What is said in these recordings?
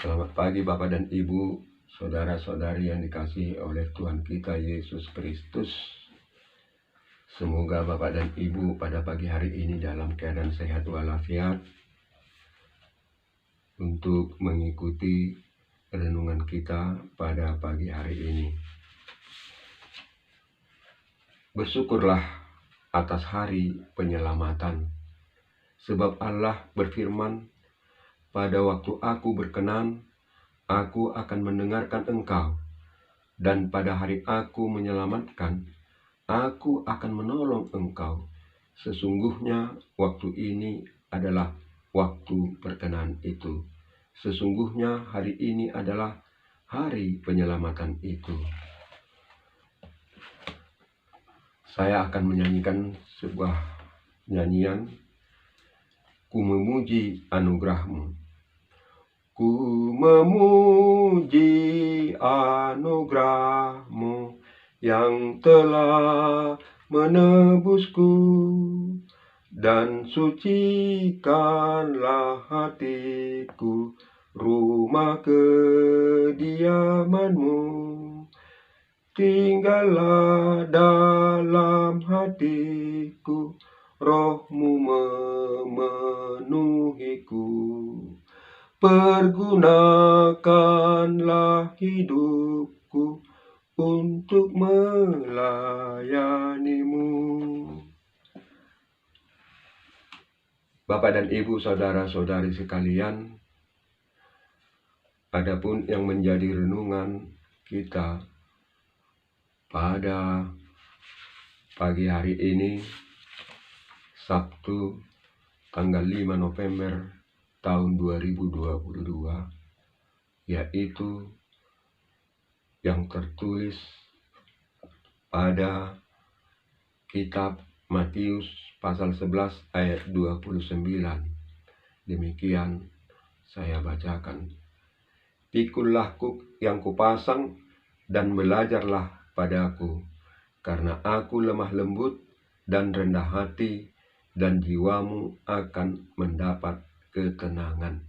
Selamat pagi Bapak dan Ibu, saudara-saudari yang dikasihi oleh Tuhan kita Yesus Kristus. Semoga Bapak dan Ibu pada pagi hari ini dalam keadaan sehat walafiat untuk mengikuti renungan kita pada pagi hari ini. Bersyukurlah atas hari penyelamatan, sebab Allah berfirman, "Pada waktu aku berkenan, aku akan mendengarkan engkau, dan pada hari aku menyelamatkan, aku akan menolong engkau. Sesungguhnya waktu ini adalah waktu berkenan itu. Sesungguhnya hari ini adalah hari penyelamatan itu." Saya akan menyanyikan sebuah nyanyian, "Ku memuji anugerah-Mu." Ku memuji anugerah-Mu yang telah menebusku, dan sucikanlah hatiku rumah kediaman-Mu. Tinggallah dalam hatiku, Roh-Mu memenuhiku. Pergunakanlah hidupku untuk melayani-Mu. Bapak dan Ibu, saudara-saudari sekalian, adapun yang menjadi renungan kita pada pagi hari ini, Sabtu tanggal 5 November tahun 2022, yaitu yang tertulis pada kitab Matius pasal 11 ayat 29. Demikian saya bacakan. "Pikullah kuk yang kupasang dan belajarlah padaku, karena aku lemah lembut dan rendah hati, dan jiwamu akan mendapat ketenangan."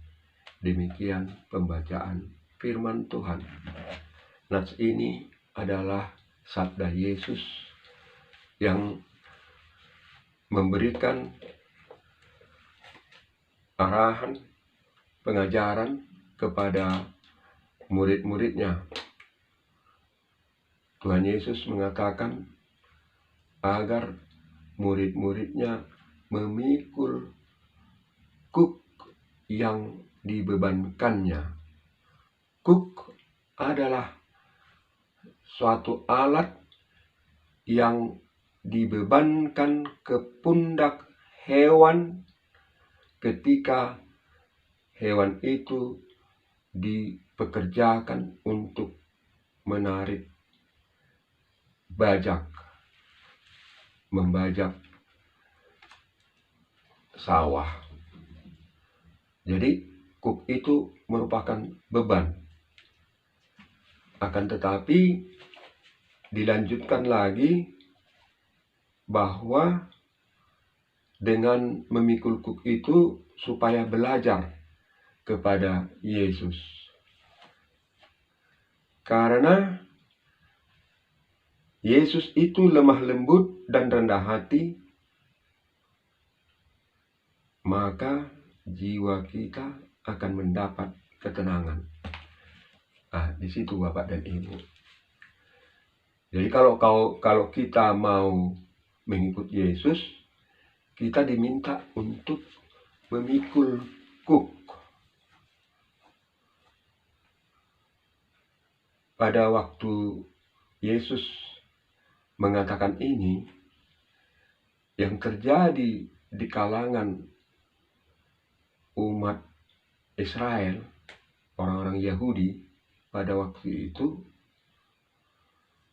Demikian pembacaan firman Tuhan. Nats ini adalah sabda Yesus yang memberikan arahan, pengajaran kepada murid-muridnya. Tuhan Yesus mengatakan agar murid-muridnya memikul kuk yang dibebankannya. Kuk adalah suatu alat yang dibebankan ke pundak hewan ketika hewan itu dipekerjakan untuk menarik bajak, membajak sawah. Jadi kuk itu merupakan beban. Akan tetapi dilanjutkan lagi bahwa dengan memikul kuk itu supaya belajar kepada Yesus. Karena Yesus itu lemah lembut dan rendah hati, maka jiwa kita akan mendapat ketenangan. Di situ Bapak dan Ibu. Jadi kalau kita mau mengikut Yesus, kita diminta untuk memikul kuk. Pada waktu Yesus mengatakan ini, yang terjadi di kalangan umat Israel, orang-orang Yahudi pada waktu itu,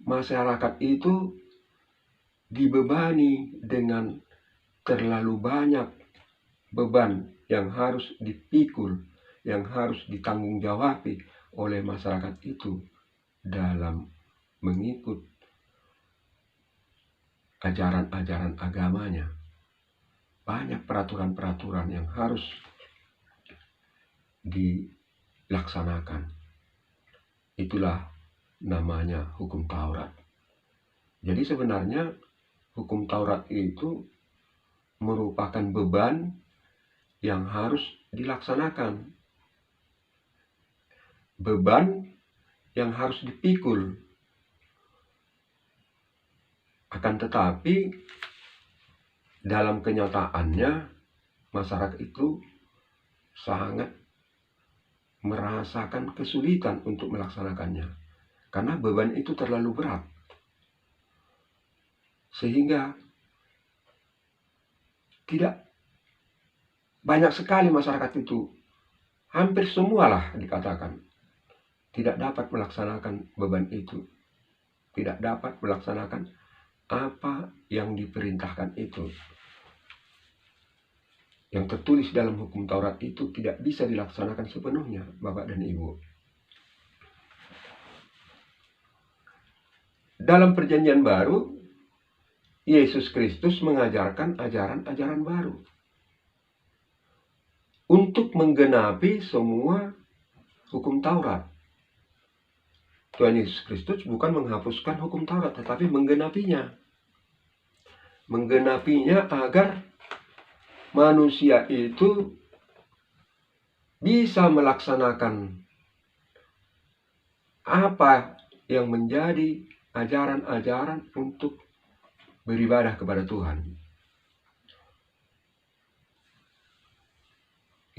masyarakat itu dibebani dengan terlalu banyak beban yang harus dipikul, yang harus ditanggung-jawabi oleh masyarakat itu dalam mengikut ajaran-ajaran agamanya. Banyak peraturan-peraturan yang harus laksanakan. Itulah namanya hukum Taurat. Jadi sebenarnya hukum Taurat itu merupakan beban yang harus dilaksanakan. Beban yang harus dipikul. Akan tetapi dalam kenyataannya masyarakat itu sangat merasakan kesulitan untuk melaksanakannya. Karena beban itu terlalu berat. Sehingga tidak banyak sekali masyarakat itu, hampir semualah dikatakan, tidak dapat melaksanakan beban itu. Tidak dapat melaksanakan apa yang diperintahkan itu. Yang tertulis dalam hukum Taurat itu tidak bisa dilaksanakan sepenuhnya, Bapak dan Ibu. Dalam perjanjian baru, Yesus Kristus mengajarkan ajaran-ajaran baru untuk menggenapi semua hukum Taurat. Tuhan Yesus Kristus bukan menghapuskan hukum Taurat, tetapi menggenapinya. Menggenapinya agar manusia itu bisa melaksanakan apa yang menjadi ajaran-ajaran untuk beribadah kepada Tuhan.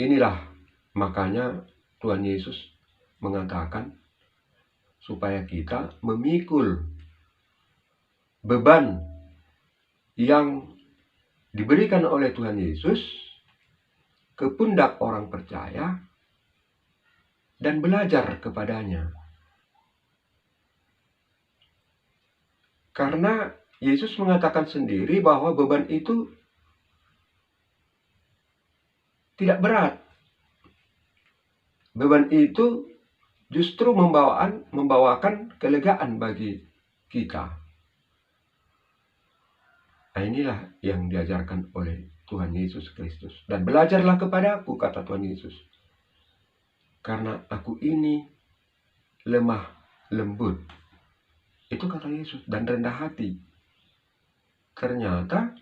Inilah makanya Tuhan Yesus mengatakan supaya kita memikul beban yang diberikan oleh Tuhan Yesus ke pundak orang percaya dan belajar kepadanya. Karena Yesus mengatakan sendiri bahwa beban itu tidak berat. Beban itu justru membawakan kelegaan bagi kita. Nah, inilah yang diajarkan oleh Tuhan Yesus Kristus. Dan belajarlah kepadaku, kata Tuhan Yesus. Karena aku ini lemah lembut. Itu kata Yesus. Dan rendah hati. Ternyata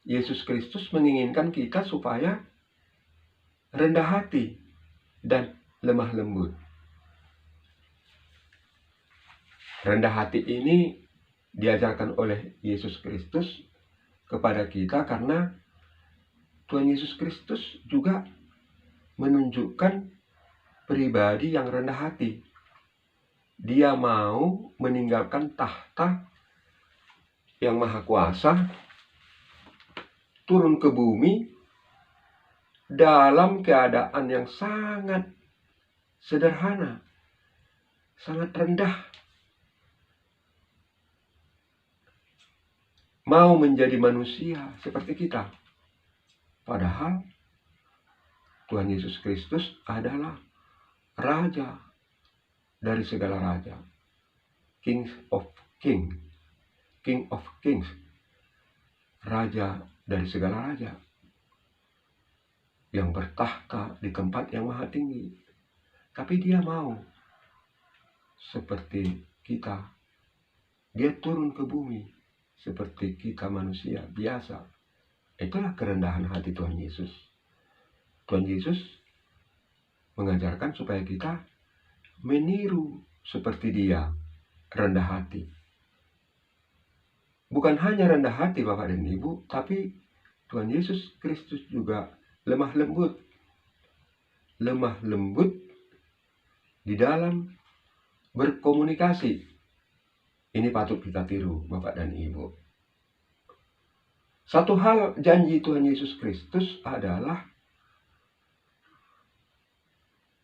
Yesus Kristus menginginkan kita supaya rendah hati dan lemah lembut. Rendah hati ini diajarkan oleh Yesus Kristus kepada kita karena Tuhan Yesus Kristus juga menunjukkan pribadi yang rendah hati. Dia mau meninggalkan tahta yang maha kuasa, turun ke bumi dalam keadaan yang sangat sederhana, sangat rendah. Mau menjadi manusia seperti kita. Padahal Tuhan Yesus Kristus adalah Raja dari segala raja. King of Kings. King of Kings. Raja dari segala raja. Yang bertahta di tempat yang maha tinggi. Tapi dia mau seperti kita. Dia turun ke bumi seperti kita manusia biasa. Itulah kerendahan hati Tuhan Yesus. Tuhan Yesus mengajarkan supaya kita meniru seperti dia, rendah hati. Bukan hanya rendah hati Bapak dan Ibu, tapi Tuhan Yesus Kristus juga lemah lembut. Lemah lembut di dalam berkomunikasi. Ini patut kita tiru Bapak dan Ibu. Satu hal janji Tuhan Yesus Kristus adalah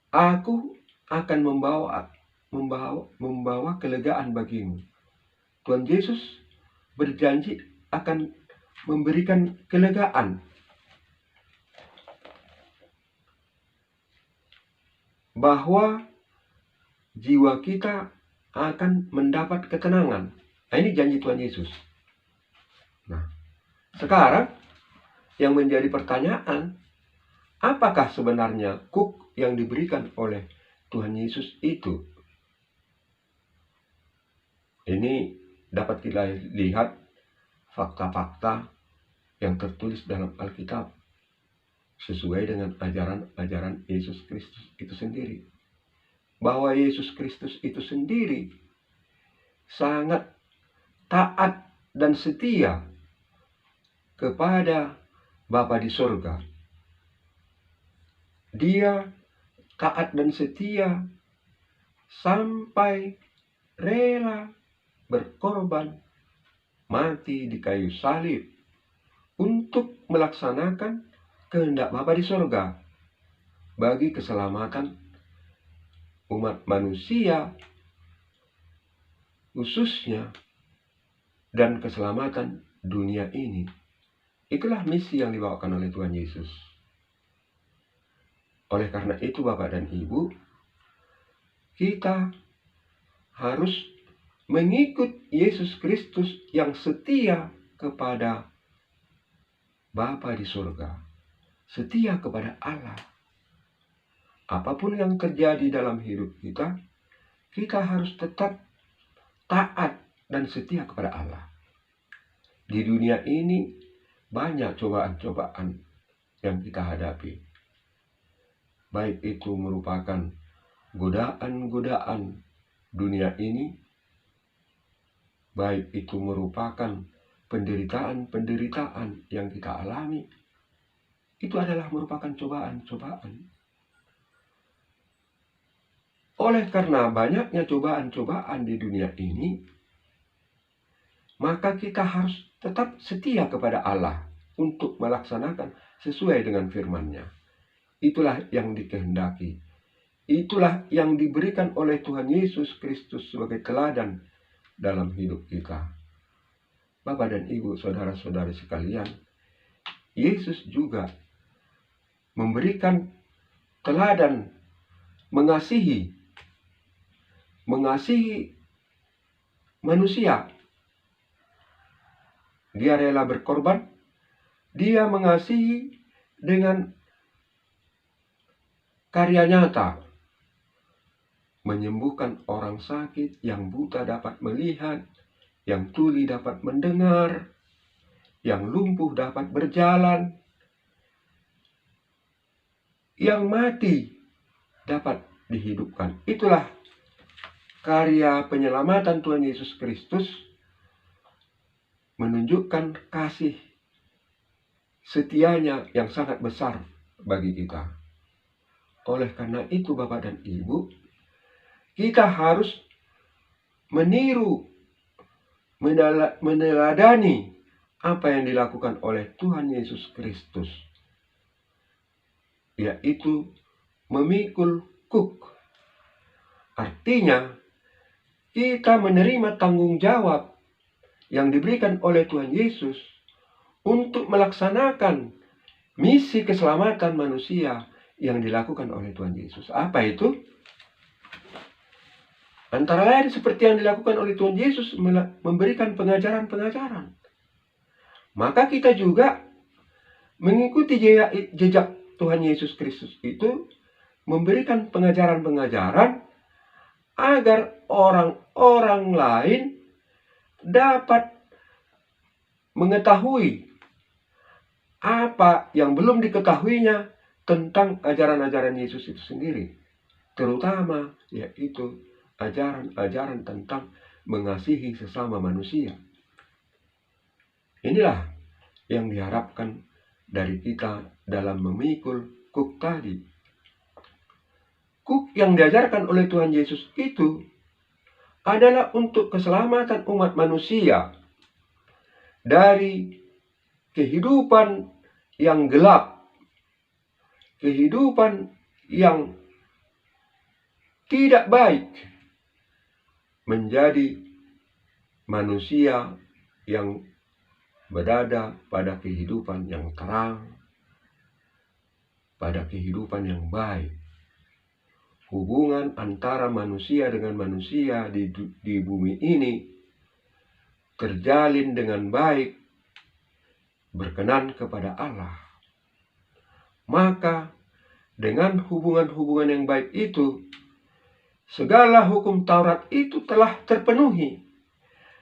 Aku akan membawa kelegaan bagimu. Tuhan Yesus berjanji akan memberikan kelegaan. Bahwa jiwa kita akan mendapat ketenangan. Nah, ini janji Tuhan Yesus. Nah, sekarang yang menjadi pertanyaan, apakah sebenarnya kuk yang diberikan oleh Tuhan Yesus itu. Ini dapat kita lihat fakta-fakta yang tertulis dalam Alkitab sesuai dengan ajaran-ajaran Yesus Kristus itu sendiri. Bahwa Yesus Kristus itu sendiri sangat taat dan setia kepada Bapa di sorga. Dia taat dan setia sampai rela berkorban mati di kayu salib untuk melaksanakan kehendak Bapa di sorga bagi keselamatan umat manusia khususnya dan keselamatan dunia ini. Itulah misi yang dibawakan oleh Tuhan Yesus. Oleh karena itu Bapak dan Ibu, kita harus mengikut Yesus Kristus yang setia kepada Bapa di surga, setia kepada Allah. Apapun yang terjadi dalam hidup kita, kita harus tetap taat dan setia kepada Allah. Di dunia ini banyak cobaan-cobaan yang kita hadapi. Baik itu merupakan godaan-godaan dunia ini, baik itu merupakan penderitaan-penderitaan yang kita alami, itu adalah merupakan cobaan-cobaan. Oleh karena banyaknya cobaan-cobaan di dunia ini, maka kita harus tetap setia kepada Allah untuk melaksanakan sesuai dengan firman-Nya. Itulah yang dikehendaki. Itulah yang diberikan oleh Tuhan Yesus Kristus sebagai teladan dalam hidup kita. Bapak dan Ibu, saudara-saudari sekalian, Yesus juga memberikan teladan mengasihi manusia. Dia rela berkorban, dia mengasihi dengan karya nyata, menyembuhkan orang sakit, yang buta dapat melihat, yang tuli dapat mendengar, yang lumpuh dapat berjalan, yang mati dapat dihidupkan. Itulah karya penyelamatan Tuhan Yesus Kristus, menunjukkan kasih setianya yang sangat besar bagi kita. Oleh karena itu Bapak dan Ibu, kita harus meniru, meneladani apa yang dilakukan oleh Tuhan Yesus Kristus, yaitu memikul kuk. Artinya, kita menerima tanggung jawab yang diberikan oleh Tuhan Yesus untuk melaksanakan misi keselamatan manusia yang dilakukan oleh Tuhan Yesus. Apa itu? Antara lain seperti yang dilakukan oleh Tuhan Yesus, memberikan pengajaran-pengajaran. Maka kita juga mengikuti jejak Tuhan Yesus Kristus itu, memberikan pengajaran-pengajaran agar orang-orang lain dapat mengetahui apa yang belum diketahuinya tentang ajaran-ajaran Yesus itu sendiri. Terutama yaitu ajaran-ajaran tentang mengasihi sesama manusia. Inilah yang diharapkan dari kita dalam memikul kuk tadi. Kuk yang diajarkan oleh Tuhan Yesus itu adalah untuk keselamatan umat manusia dari kehidupan yang gelap, kehidupan yang tidak baik, menjadi manusia yang berada pada kehidupan yang terang, pada kehidupan yang baik. Hubungan antara manusia dengan manusia di bumi ini terjalin dengan baik, berkenan kepada Allah. Maka dengan hubungan-hubungan yang baik itu, segala hukum Taurat itu telah terpenuhi.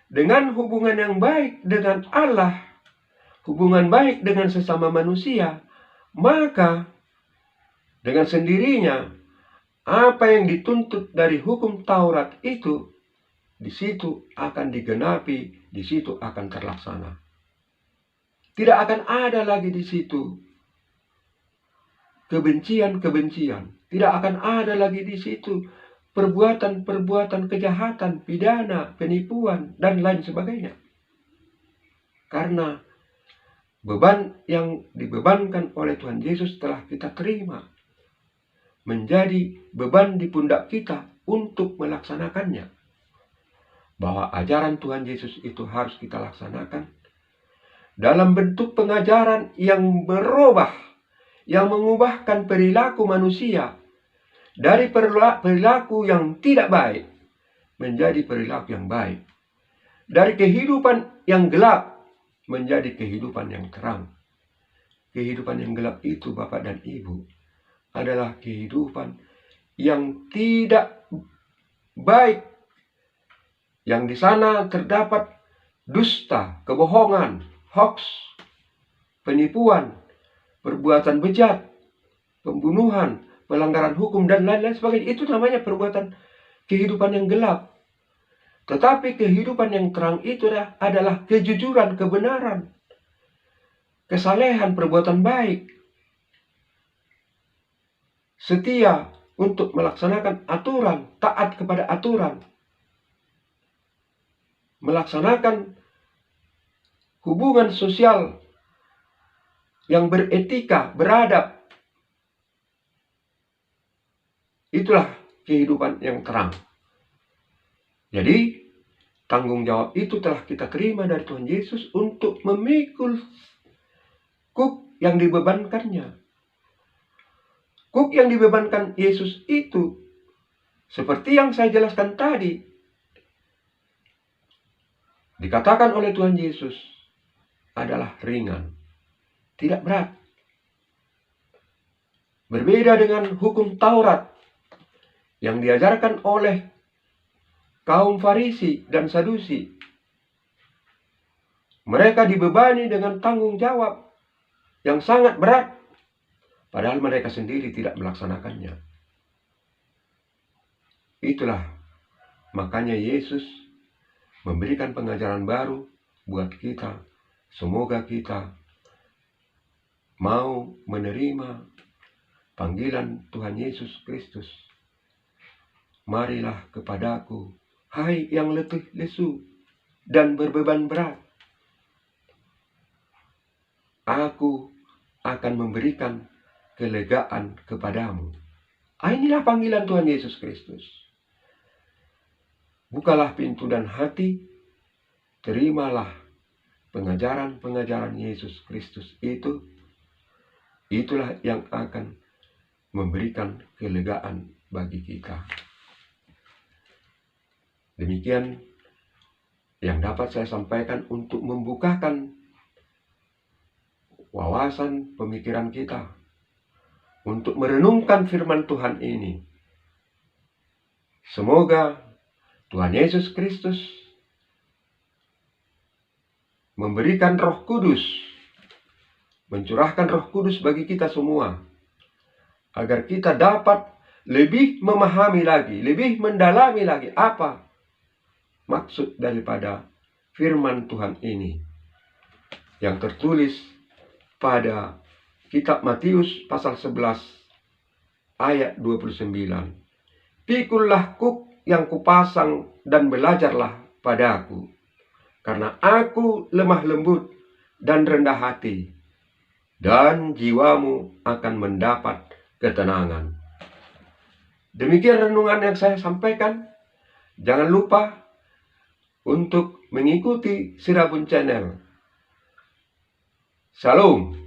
Dengan hubungan yang baik dengan Allah, hubungan baik dengan sesama manusia, maka dengan sendirinya apa yang dituntut dari hukum Taurat itu di situ akan digenapi, di situ akan terlaksana. Tidak akan ada lagi di situ kebencian-kebencian. Tidak akan ada lagi di situ perbuatan-perbuatan kejahatan, pidana, penipuan, dan lain sebagainya. Karena beban yang dibebankan oleh Tuhan Yesus telah kita terima. Menjadi beban di pundak kita untuk melaksanakannya. Bahwa ajaran Tuhan Yesus itu harus kita laksanakan dalam bentuk pengajaran yang berubah, yang mengubahkan perilaku manusia dari perilaku yang tidak baik menjadi perilaku yang baik. Dari kehidupan yang gelap menjadi kehidupan yang terang. Kehidupan yang gelap itu, Bapak dan Ibu, adalah kehidupan yang tidak baik. Yang di sana terdapat dusta, kebohongan, hoax, penipuan, perbuatan bejat, pembunuhan, pelanggaran hukum, dan lain-lain sebagainya. Itu namanya perbuatan kehidupan yang gelap. Tetapi kehidupan yang terang itu adalah kejujuran, kebenaran, kesalehan, perbuatan baik, setia untuk melaksanakan aturan, taat kepada aturan, melaksanakan hubungan sosial yang beretika, beradab. Itulah kehidupan yang terang. Jadi, tanggung jawab itu telah kita terima dari Tuhan Yesus untuk memikul kuk yang dibebankannya. Kuk yang dibebankan Yesus itu, seperti yang saya jelaskan tadi, dikatakan oleh Tuhan Yesus adalah ringan, tidak berat. Berbeda dengan hukum Taurat yang diajarkan oleh kaum Farisi dan Sadusi. Mereka dibebani dengan tanggung jawab yang sangat berat, padahal mereka sendiri tidak melaksanakannya. Itulah makanya Yesus memberikan pengajaran baru buat kita. Semoga kita mau menerima panggilan Tuhan Yesus Kristus. Marilah kepadaku, hai yang letih lesu dan berbeban berat. Aku akan memberikan kelegaan kepadamu. Inilah panggilan Tuhan Yesus Kristus. Bukalah pintu dan hati, terimalah pengajaran-pengajaran Yesus Kristus itu. Itulah yang akan memberikan kelegaan bagi kita. Demikian yang dapat saya sampaikan untuk membukakan wawasan pemikiran kita, untuk merenungkan firman Tuhan ini. Semoga Tuhan Yesus Kristus memberikan Roh Kudus, mencurahkan Roh Kudus bagi kita semua, agar kita dapat lebih memahami lagi, lebih mendalami lagi apa maksud daripada firman Tuhan ini yang tertulis pada kitab Matius pasal 11 ayat 29. Pikullah kuk yang kupasang dan belajarlah padaku, karena aku lemah lembut dan rendah hati, dan jiwamu akan mendapat ketenangan. Demikian renungan yang saya sampaikan. Jangan lupa untuk mengikuti Sirabun Channel. Salam.